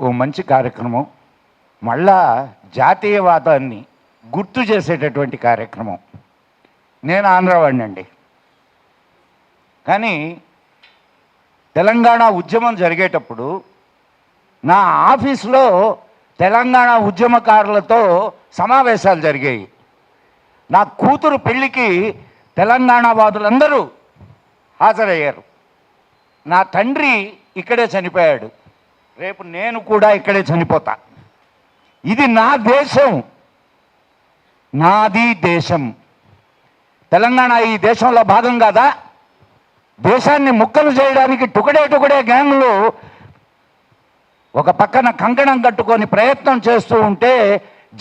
ఓ మంచి కార్యక్రమం, మళ్ళా జాతీయవాదాన్ని గుర్తు చేసేటటువంటి కార్యక్రమం. నేను ఆంధ్రవాడినండి, కానీ తెలంగాణ ఉద్యమం జరిగేటప్పుడు నా ఆఫీసులో తెలంగాణ ఉద్యమకారులతో సమావేశాలు జరిగాయి. నా కూతురు పెళ్ళికి తెలంగాణ వాదులందరూ హాజరయ్యారు. నా తండ్రి ఇక్కడే చనిపోయాడు, రేపు నేను కూడా ఇక్కడే చనిపోతా. ఇది నా దేశం, నాది దేశం. తెలంగాణ ఈ దేశంలో భాగం కాదా? దేశాన్ని ముక్కలు చేయడానికి టుకడే గ్యాంగ్లు ఒక పక్కన కంకణం కట్టుకొని ప్రయత్నం చేస్తూ ఉంటే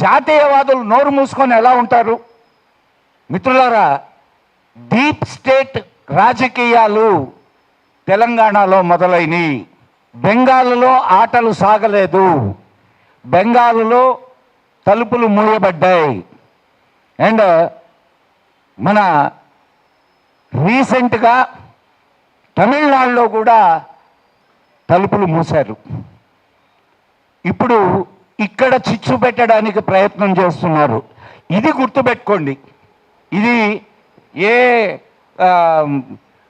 జాతీయవాదులు నోరు మూసుకొని ఎలా ఉంటారు? మిత్రులారా, డీప్ స్టేట్ రాజకీయాలు తెలంగాణలో మొదలైనవి. బెంగాల్లో ఆటలు సాగలేదు, బెంగాల్లో తలుపులు మూయబడ్డాయి. అండ్ మన రీసెంట్గా తమిళనాడులో కూడా తలుపులు మూశారు. ఇప్పుడు ఇక్కడ చిచ్చు పెట్టడానికి ప్రయత్నం చేస్తున్నారు. ఇది గుర్తుపెట్టుకోండి, ఇది ఏ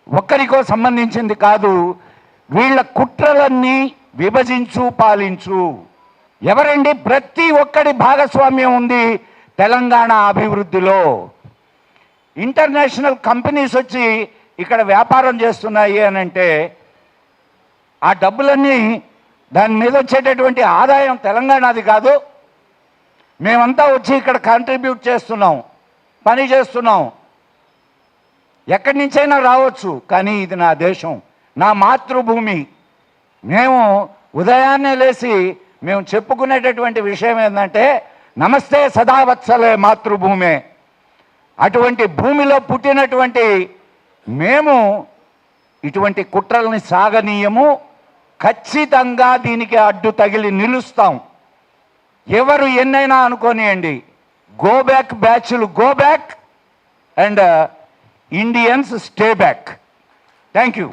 ఒక్కరికో సంబంధించింది కాదు. వీళ్ళ కుట్రలన్నీ విభజించు పాలించు. ఎవరండి? ప్రతి ఒక్కడి భాగస్వామ్యం ఉంది తెలంగాణ అభివృద్ధిలో. ఇంటర్నేషనల్ కంపెనీస్ వచ్చి ఇక్కడ వ్యాపారం చేస్తున్నాయి అని అంటే ఆ డబ్బులన్నీ, దాని మీద వచ్చేటటువంటి ఆదాయం తెలంగాణది కాదు. మేమంతా వచ్చి ఇక్కడ కాంట్రిబ్యూట్ చేస్తున్నాం, పని చేస్తున్నాం. ఎక్కడి నుంచైనా రావచ్చు, కానీ ఇది నా దేశం, నా మాతృభూమి. మేము ఉదయాన్నే లేచి మేము చెప్పుకునేటటువంటి విషయం ఏంటంటే, నమస్తే సదావత్సలే మాతృభూమే. అటువంటి భూమిలో పుట్టినటువంటి మేము ఇటువంటి కుట్రల్ని సాగనీయము. ఖచ్చితంగా దీనికి అడ్డు తగిలి నిలుస్తాం. ఎవరు ఎన్నైనా అనుకోనియండి. గో బ్యాక్ బ్యాచ్లు go back and Indians stay back. Thank you.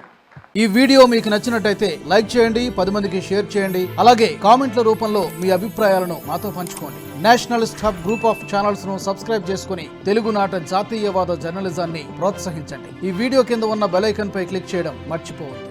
ఈ వీడియో మీకు నచ్చినట్టయితే లైక్ చేయండి, 10 మందికి షేర్ చేయండి. అలాగే కామెంట్ల రూపంలో మీ అభిప్రాయాలను మాతో పంచుకోండి. Nationalist hub group of channels ను సబ్స్క్రైబ్ చేసుకుని తెలుగునాట జాతీయవాద జర్నలిజాన్ని ప్రోత్సహించండి. ఈ వీడియో కింద ఉన్న బెల్ ఐకాన్ పై క్లిక్ చేయడం మర్చిపోవద్దు.